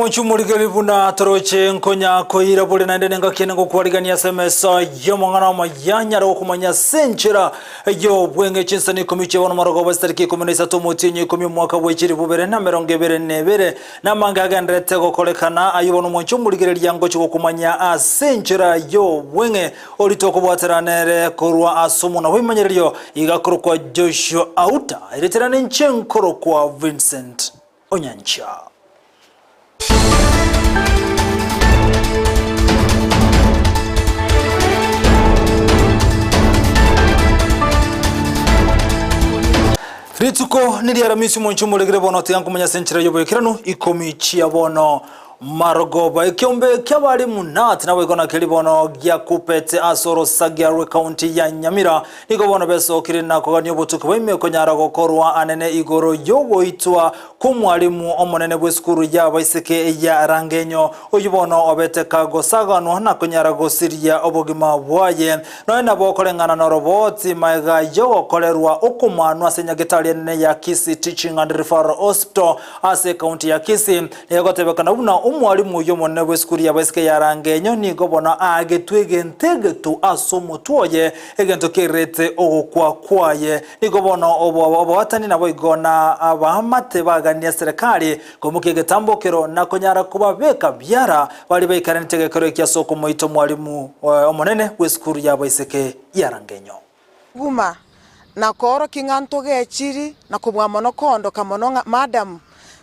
Monchumurigeri buna toroche nkonya koira bole nande nenga kenengo kwaligania semesa yo mangana mayanya ro kumanya senchera yo bwenge Chinsa ni komiche wono marogo bastariki komunisa to motinyi komi mwaka wechiri bubere na merongebere nebere na mangaga ndrete go kolekana ayono monchumurigeri yango chiko kumanya asenchera yo bwenge olitoko bwateranere korwa asumu na wimanyeryo igakoro kwa Joshua Auta iriterane nchenkoro kwa Vincent Onyancha. Rituko nili aramisi monchumulegere bono tiyangu manya senchira yobo ekiranu Ikomi chia bono marogoba ikiombe kyabali munati nawe gona keli bono gya kupete asoro Sagya County ya Nyamira niko bono beso kirina koganyo botuko weme konyara gokorwa anene igoro yobo itwa kumwalimu omonene bweskuru ya baiseke ya rangenyo uyibono obeteka gosagano na konyara gosiria obogima bwaye no na bokolengana no roboti maiga yo kolerwa okumanu asenyagitali nene ya Kisii Teaching and Referral Hospital ase county ya Kisii negotebekana buna umwalimu yomonene bweskuru ya baiseke ya rangenyo nigo bono agetwege ntegetu asomo tuoye egento kerete ogokwa kwaye nigo bono obo nabo igona abamate bagania serikali komuke getambokero na konyara kubabeka byara bali baikana ntegekero kya soko moito mwalimu omonene bweskuru ya baiseke ya rangenyo guma na koro kinganto gechiri na kubwa mono kondo kamono madam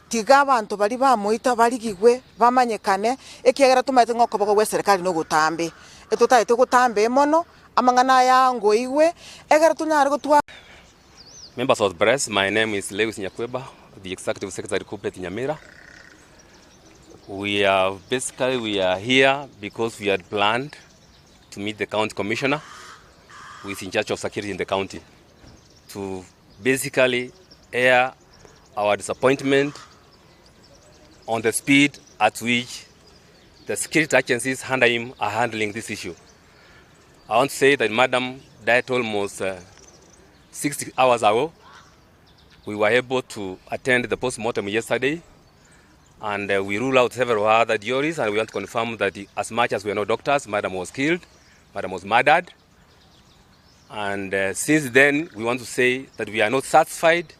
tiga abantu bali bamuita bali gigwe bamanyekane ekiyagera tumaite ngokoboko gwe serikali no gutambe etutaite gutambe mono amangana yango iwe egera tunyare gutwa. Members of the press, my name is Lewis Nyakweba, the Executive Secretary Corporate Nyamira. We are here because we had planned to meet the county commissioner who is in charge of security in the county to basically air our disappointment on the speed at which the security agencies under him are handling this issue. I want to say that Madam died almost 60 hours ago. We were able to attend the post-mortem yesterday, and we rule out several other theories, and we want to confirm that as much as we are not doctors, Madam was killed, Madam was murdered, and since then we want to say that we are not satisfied.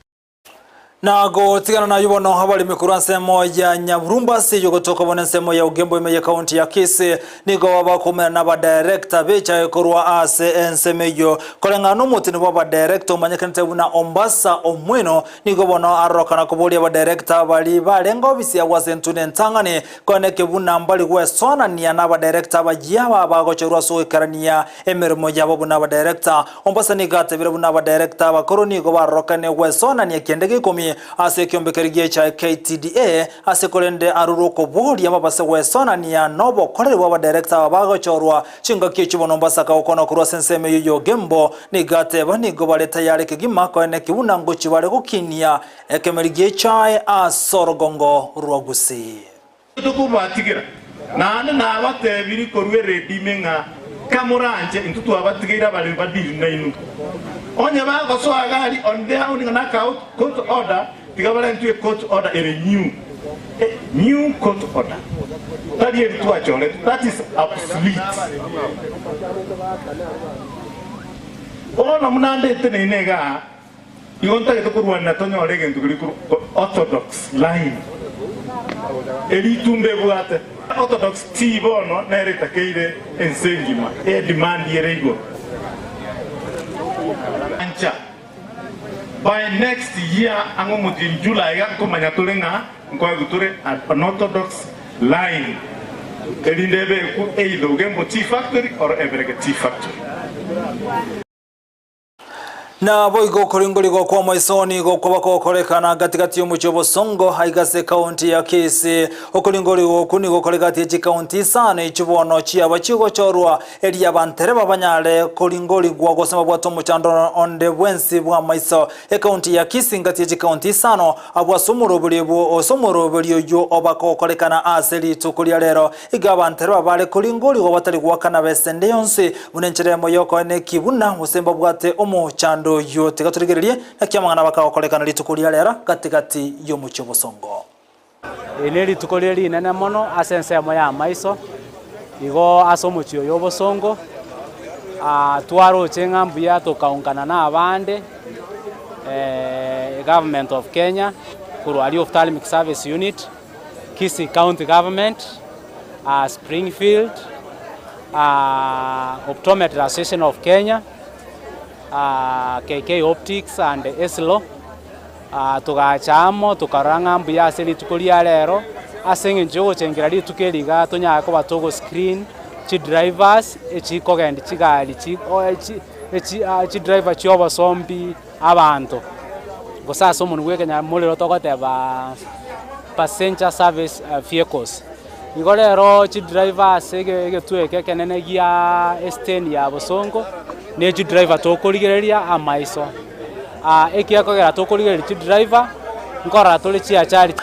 Nago tigana na yubono habari mikuru nsemo ya Nyamurumba si yogotoka bone nsemo ya Ugembo ime ya county ya Kisii nigo wabakomera na ba director becha ekorwa ase nsemeyo kolengano mutini wa director manyekante buna Ombasa omweno nigo bono aroka na kubolia ba director bali balengo bisi ya wasentune ntangane koneke buna mbali gwe sona ni na ba director bajiaba abagocherwa so ikarania emerimo yabo buna ba director Ombasa nigate bire buna ba director bakoroni go baroka ne gwe sona ni kendege Ikomi ase kyombekerigie cha KTDA ase kolende aruruko bodi amabase wesona ni ya nobo korerwa ba director abagochorwa chinga kichibono Ombasa ka ukona kurwa senseme yoyo gembo ni gate bani go baleta yale kigima ko ene kibuna ngochi bale gukinia ekemerigie cha asorogongo rwa Gusii tukubatigira nane na abatebiri korwe ready menga kamuranje intutu abatigira bali badiri nainu onye bago so agari on their own na court order tigabala into court order a new court order that is to achole that is obsolete ona munande tenenega yonta ketukurwa na tonyo lege ndukuri orthodox line elitumbe bwate orthodox tibono na eretakeire ensengima demand yerego by next year in July an orthodox line either Ugembo tea factory or Everett tea factory. Na boigo koringoli go kwa maisoni go kwa bako kolekana katikati y'umucyobo songo haigase county ya Kisii okoringoli go kuni go kolekati ya county sana ichibono chia bachigo chorwa elia bantere babanyale koringoli gwa gosema bwato muchando onde bwensi bwa maiso e county ya Kisii ngati ya county sano abwa somoro bulebo osomoro bulyo yo obako kolekana aseli tukulia lero igabantere babale koringoli go batali gwakana besende yonse bunencheremo yoko ene kibuna musemba bwate omuchando yote katurigererie na kiamangana bakaokolekana litukulia lera katikati y'umucyo busongo. Eneri tukoleri nene mono asense mo ya maiso igo asomuchio yobosongo twaro chengambu ya tokaungana na abande government of Kenya kurwali ophthalmic service unit Kisii county government Springfield Optometry Association of Kenya KK Optics and Eslo tugachamo tukarangambu ya seli tukolia lero asenge njogo chengera litukeliga tonya ko batogo screen chi drivers echi kogenda chigali chi driver chi obosombi abantu gosasa umuntu wekenya mulero tokoteba passenger service vehicles igo lero chi drivers egetweke kenene gia esten ya bosongo ne chi driver tokoligereria amaiso ekiakogera tokoligereria chi driver nkora tole chi achari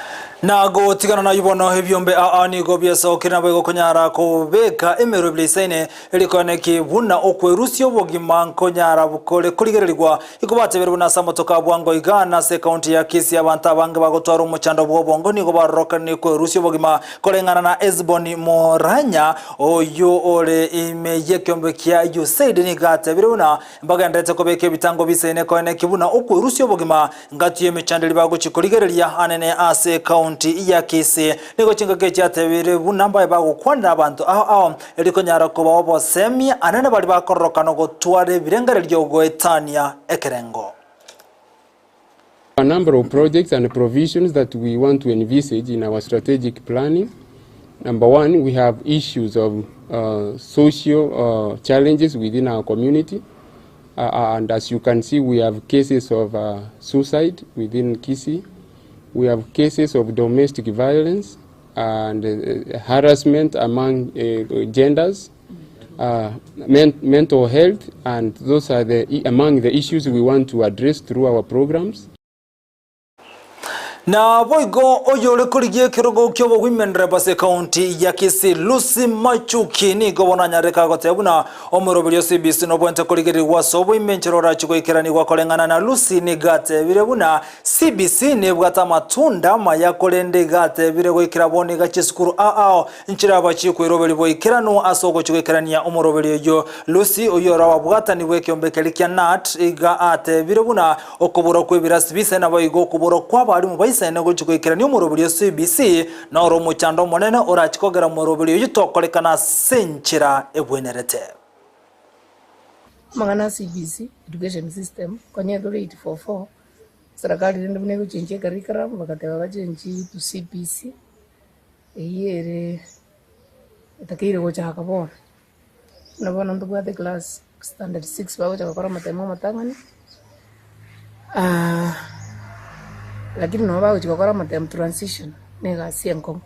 na gotigana na yubono ebyombe nigo byesokera bego konyara kubeka emero blisaine elikoneki buna okwerusyo bogima nkonyara bukole kuligererwa ikubateberwa na samotoka bwango igana se county ya Kisii abantu abange bagotwara umuchando bwobongo nigo baroka ni kwerusyo bogima kolengana na Ezboni Moranya oyo ole imeye kyombe kya USAID ni gateberwa mbaga ndetse kobeke bitango bisaine koneki buna okwerusyo bogima ngatiye michandeli bago chikuligereria anene ase county ya Kisii niko chingage cyatebere bunamba bagukwanira abantu aho eliko nyara ko babo semi anene bali bakoroka no gutware birengere ryo goetania ekerengo. A number of projects and provisions that we want to envisage in our strategic planning. Number one, we have issues of social challenges within our community. And as you can see, we have cases of suicide within Kisii. We have cases of domestic violence and harassment among genders, mental health, and those are among the issues we want to address through our programs. Na boigo oyole kurigie kirogo kyobo women rebase county ya Kisii Lucy Machuki ni gobona nyareka gotebuna omurobelyo CBC no bwente kurigeri wasobo imencherora chikoikerani kwakolengana na Lucy ni gate birebuna CBC ne bwata matunda mayakolende gate birego ikiraboni gachisukuru nchira bachiko irobeli boikerano asoko chikoikerania omurobelyo yo Lucy oyora wabwata ni wekyombe kya nat iga ate birebuna okoburo kwebira CBC na boigo kuburo kwabali mu isene guchikoikera ni umurobelyo CBC na oro muchando monene orachikogera umurobelyo yitokolekana senchira ebwenerete magana CBC education system konye 844 serikali ndio bune kuchinje curriculum bakateba bachenji to CBC eyere etakire gochaka bona nabona ndubwa the class standard 6 bago chakora matemo matangani lakini no bago chikokora matem transition nega sienkom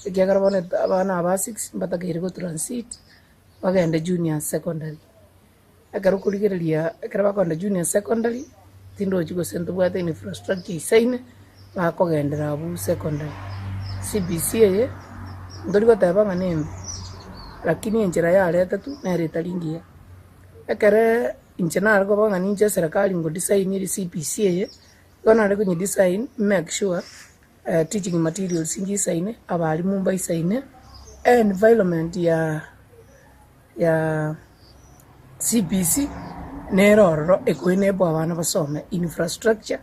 ikiagara bone abana aba 6 mbatagire go transit bagende junior secondary akarukuligereria akaraba konde junior secondary tindo chiko sento bwate infrastructure isaine bakogendera abu secondary CBC ye ndori bataba ngane lakini enjera ya leta tu na reta lingia akare inchena argo banga ninje serikali ngo design iri CBC ye gonna rego ni design make sure teaching materials ingi saine abali mumba isaine environment ya CBC neroro ekoinebo abana basome infrastructure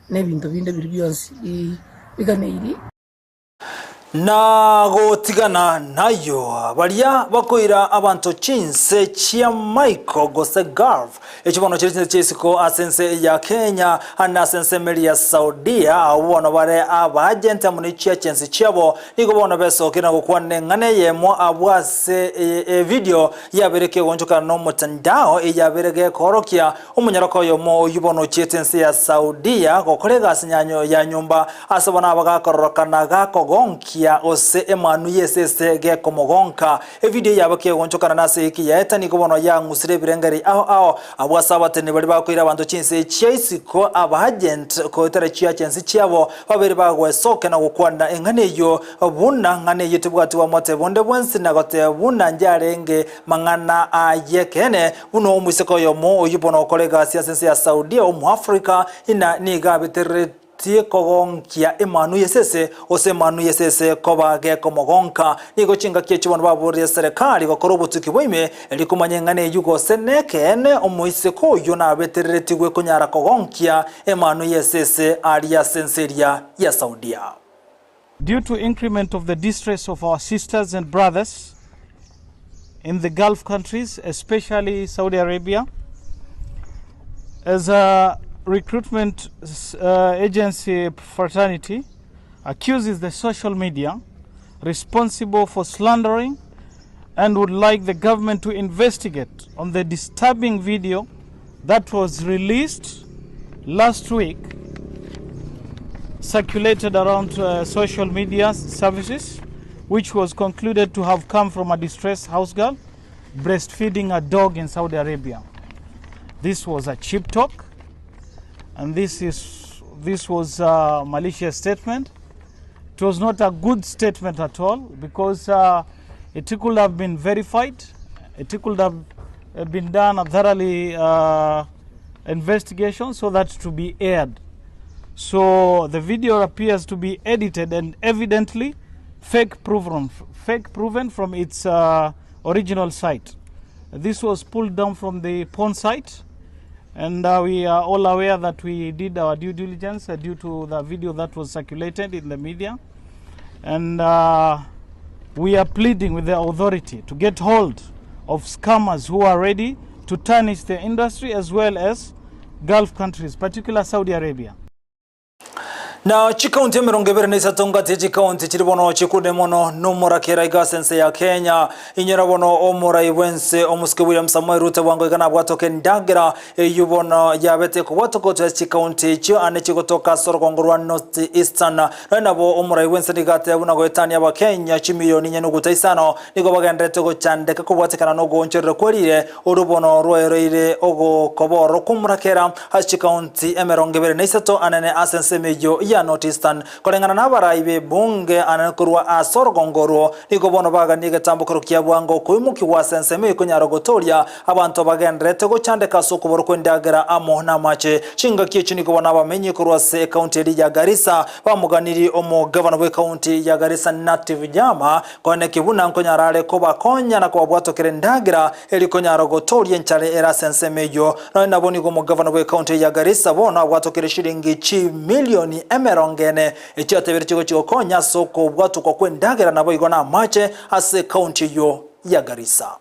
nebintu binde biri byonsi biganeiri na gotigana nayo baria bakoira abantu Chinsa chia Michael gose Garv ekibono kyesiko asense ya Kenya ana asense meli ya Saudia abono bare abagent amuni chia Chinsa chiabo niko bono besokera gukwane ngane yemo abwase video yabereke wonjoka no mutandao yabereke korokia umunyarako yomo yubono Chinsa ya Saudia gokorega sinyanyo ya nyumba asabona abagakorokana gakogonki ya ose emanu yesese ge komogonka video yabake wonchokana nase iki yaeta ni kubono ya ngusire birengari aho abwasabate ne bali bakwira abantu Chinsa chiesiko abagent ko tera chia Chinsa chiabo babere bagwe soke na gukwana engane yo buna ngane yitubwati wa mote bonde bwensi na gote buna njarenge mangana ayekene buno umuseko yo mo yubono kolega siasa ya Saudia mu Africa ina ni gabitere tie kogonkia emanu yesese ose manu yesese kobage komogonka niko chinga kiechibona baburi serikali gokora butuki boime elikumanyengane yugo senekene omoise koyo na betereretigwe kunyara kogonkia emanu yesese aria senseria ya Saudia. Due to increment of the distress of our sisters and brothers in the Gulf countries, especially Saudi Arabia, as a recruitment agency fraternity accuses the social media responsible for slandering and would like the government to investigate on the disturbing video that was released last week, circulated around social media services, which was concluded to have come from a distressed house girl breastfeeding a dog in Saudi Arabia. This was a cheap talk, and this was a malicious statement. It was not a good statement at all, because it could have been verified. It could have been done a thoroughly investigation so that to be aired. So the video appears to be edited and evidently fake proven from its original site. This was pulled down from the porn site, and we are all aware that we did our due diligence due to the video that was circulated in the media, and we are pleading with the authority to get hold of scammers who are ready to tarnish the industry as well as Gulf countries, particularly Saudi Arabia. Na chikaunti emirongebere neisatonga chikaunti chiribono chikude mono numurakera igasense ya Kenya inyerabono omurai wense omuske William Samuel Ruto wango igana bwatoke ndagira eyubono yabete kubwatoko cha chikaunti cyo ane chikotoka sorogongorwa North Eastern nabo omurai wense nigate abuna goetani aba Kenya chimiliyoni nyenuguta isano nigo bagendete go chandeka kubwatekana no goncherere kwerire urubono rwereire ogo koboro kumurakera ha chikaunti emirongebere neisato anene asense mejo ya North Eastern kolengana nabaraibe bunge anakurwa asorogongoro niko bono baganige tambukuru kyabwango kuimuki wasenseme kunyarogotoria abantu bagendrete go chandeka sokuboro kwendagera amo na mache chinga kici niko bona bamenye kurwa se county ya Garissa bamuganiri omo governor we county ya Garissa native jama kone kibuna nkonyarale ko bakonya na ko bwato kerendagira eli konyarogotoria nchale era sensemejo na naboni go mo governor we county ya Garissa bona bwato kere shilingi milioni emerongene ekyatebere kigo kikokonya soko bwatu kwa kwendagera nabo igona mache ase county yo ya Garissa.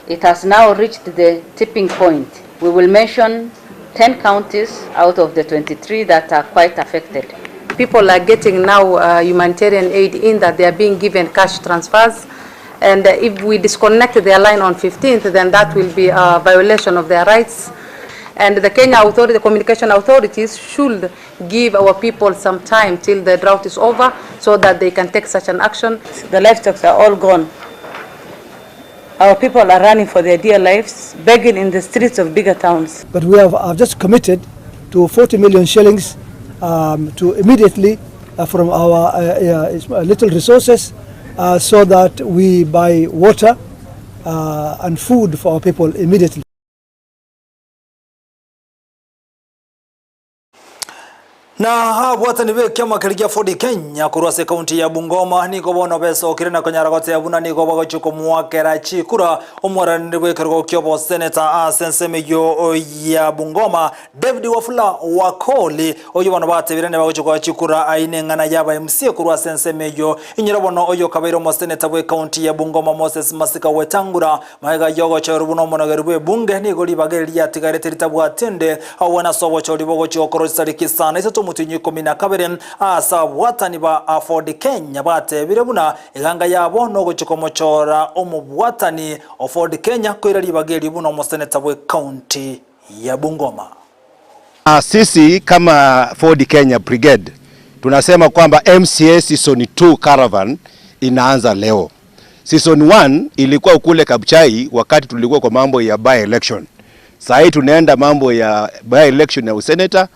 It has now reached the tipping point. We will mention 10 counties out of the 23 that are quite affected. People are getting now humanitarian aid in that they are being given cash transfers, and if we disconnect their line on 15th, then that will be a violation of their rights. And the Kenya authority, the communication authorities should give our people some time till the drought is over so that they can take such an action. The livestock are all gone. Our people are running for their dear lives, begging in the streets of bigger towns. But we have just committed to 40 million shillings to immediately from our little resources so that we buy water and food for our people immediately. Na habwatani be kyama kirigia Ford Kenya kurwase county ya Bungoma niko bono beso kirina konyaragote yabuna niko bagochuko muwakera chikura omwarani we kirgo kyobo senator asensemeyo ya Bungoma David Wafula Wakoli oyo bano batebirane bagochuko chikura aine ngana yaba MC kurwa sensemeyo inyirabono oyo kabairo mo senator we county ya Bungoma Moses Masika Wetangura maiga yogo charubuno monagerwe bunge niko libageri ya tigarete litabwatende awana sobo cholibogo chokoro sarikisana iso mutinyi komina kabere asabwatani ba Ford Kenya batebire buna iganga yabo no guchikomochora omubwatani Ford Kenya kwirali bageri buno mo senator we county ya Bungoma. Sisi kama Ford Kenya Brigade tunasema kwamba MCA season 2 caravan inaanza leo. Season 1 ilikuwa kule Kabuchai wakati tulikuwa kwa mambo ya by election. Sasa hii tunaenda mambo ya by election ya senator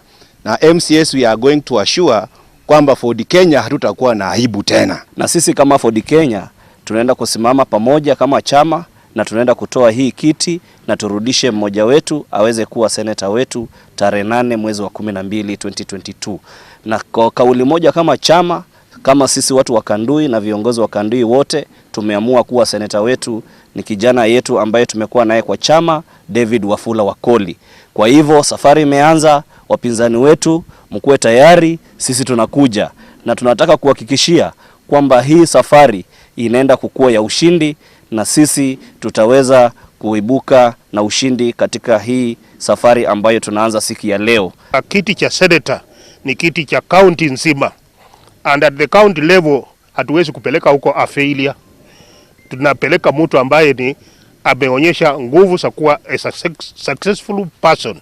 na MCS we are going to assure kwamba Ford Kenya hatutakuwa na aibu tena. Na sisi kama Ford Kenya tunaenda kusimama pamoja kama chama na tunaenda kutoa hii kiti na turudishe mmoja wetu aweze kuwa seneta wetu tarehe 8 mwezi wa 12 2022. Na kwa kauli moja kama chama, kama sisi watu wa Kandui na viongozi wa Kandui wote tumeamua kuwa seneta wetu ni kijana yetu ambaye tumekuwa naye kwa chama, David Wafula Wakoli. Kwa hivyo safari imeanza, wapinzani wetu mkuwe tayari, sisi tunakuja na tunataka kuhakikishia kwamba hii safari inaenda kukua ya ushindi na sisi tutaweza kuibuka na ushindi katika hii safari ambayo tunaanza siku ya leo. Kiti cha senator ni kiti cha county nzima, and at the county level hatuwezi kupeleka huko a failure. Tunapeleka mtu ambaye ni ameonyesha nguvu za kuwa a successful person.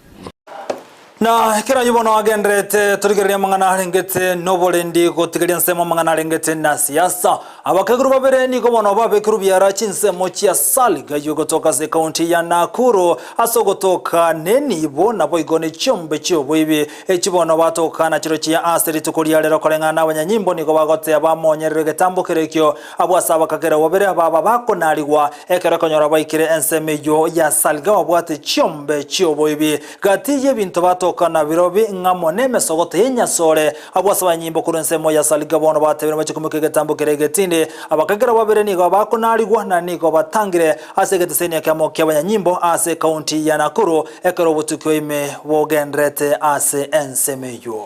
Na kira yubono agendrete turigeria mangana harengete nobolendi gotigeria nsemo mangana harengete na siasa abakaguru babere niko bono babekuru byara Chinsa mochia saliga yugotoka se county ya Nakuru asogotoka nenibo nabo igone chombe cyo bwibi ekibono batoka na kiro kia aseri tukuria lero kolengana abanyanyimbo niko bagote abamonyerere getambo kerekyo abwasa bakagera babere ababa bakonarigwa ekera konyora baikire ensemeyo ya saliga abwate chombe cyo bwibi gatiye bintu bato kana birobi ngamone mesogote yenyasore abwasaba nyimbo kurensemo ya saliga bono batebera bachikumike getambo keregetinde abakagera babere nigo bakonarigwa na nigo batangire asegete senia kamo kyabanyanyimbo ase county ya Nakuru ekero butukyo ime wogendrete ase ensemeyo.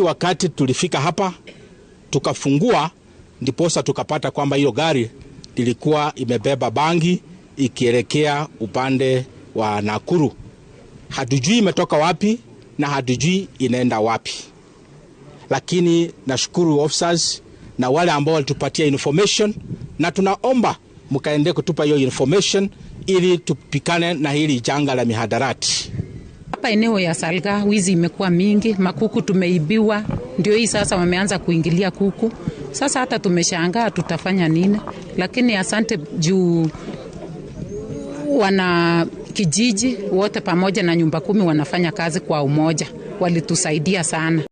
Wakati tulifika hapa tukafungua, ndiposa tukapata kwamba hiyo gari lilikuwa imebeba bangi ikielekea upande wa Nakuru. Hatujui imetoka wapi na hatujui inaenda wapi. Lakini nashukuru officers na wale ambao walitupatia information, na tunaomba mkaende kutupa hiyo information ili tupikane na hili janga la mihadarati. Hapa eneo ya Salga wizi imekuwa mingi, makuku tumeibiwa, ndio hii sasa wameanza kuingilia kuku. Sasa hata tumeshangaa tutafanya nini, lakini asante juu wana kijiji wote pamoja na nyumba 10 wanafanya kazi kwa umoja, walitusaidia sana.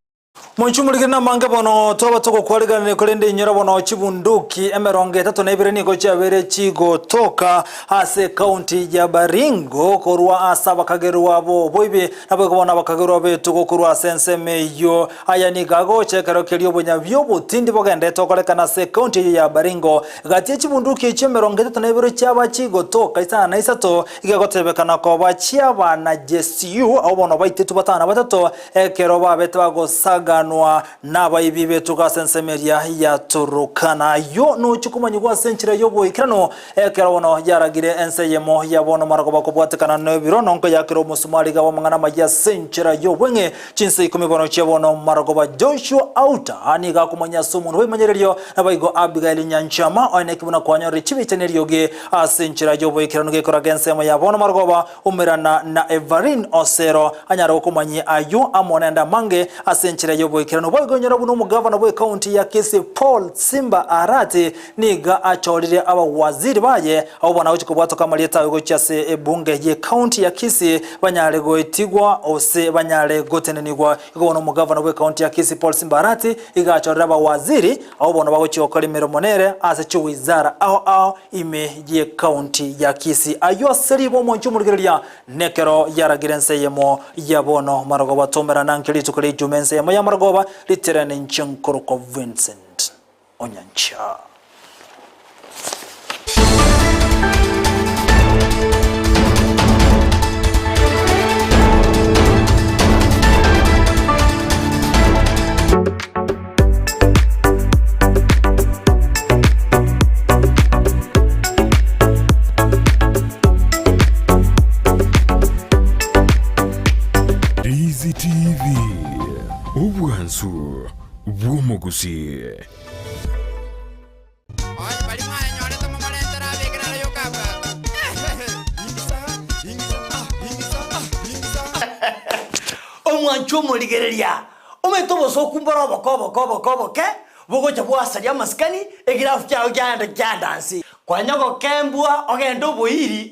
Munchumuligina mange bono toba toko kwaligana kolende nyora bono chibunduki emeronge 32 niko chabere chigo toka ase county ya Baringo korwa asaba kageru abo boibe nabo kubona bakageru abe tuko korwa sensemeyo aya ni gago chekero kelio bonya byo butindi bogende tokolekana ase county ya Baringo gati chibunduki chemeronge 32 chaba chigo toka isana isato igagotebekana ko bachiaba na JSU abo bono baitetu batana batato ekero babetwago saga n'abayibi betu gasensemeria ya Turukana yo no chukumanyigwa senchira yobo ikirano ekerawono yaragire enseyemo yabono maragoba kubwatekana no birono nko yakiro musumali gawa mangana majya senchira yobwenge Chinsa Ikomi bono chebono maragoba Joshua Auta aniga kumanya sumuntu wemanyererio nabayigo Abigail Nyanchama onekibuna kwanyori chibiteneriyoge asenchira yobo ikirano gekora gensemo yabono maragoba umirana na Evarin Osero anyara kumanyi ayu amonenda mange asenchira yobo ikirano bwegonyera buno mugavana bwe county ya Kisii Paul Simba Arati niga acholire aba waziri baye abo bana uchiko bwatoka maleta yugo cyase ebunge ye county ya Kisii banyale goitigwa ose banyale gotenenigwa yugo bono mugavana bwe county ya Kisii Paul Simba Arati iga acholire aba waziri abo bono bago cyokora monere ase cyo wizara aho ime ye county ya Kisii ayo seribo monchu murgeria nekero yaragirense yemo yabono marago batomera nankeli tukali jumense yemo ya maragoba literane nchinkoro Vincent Onyancha. Ndizi TV Ubwansu Gusii. Omwancho moligereria umetoboso kumbara bokobo ke bogo chabwa salia maskani egirafu kyao kyanda kyandansi kwanyako kembwa ogendo boiri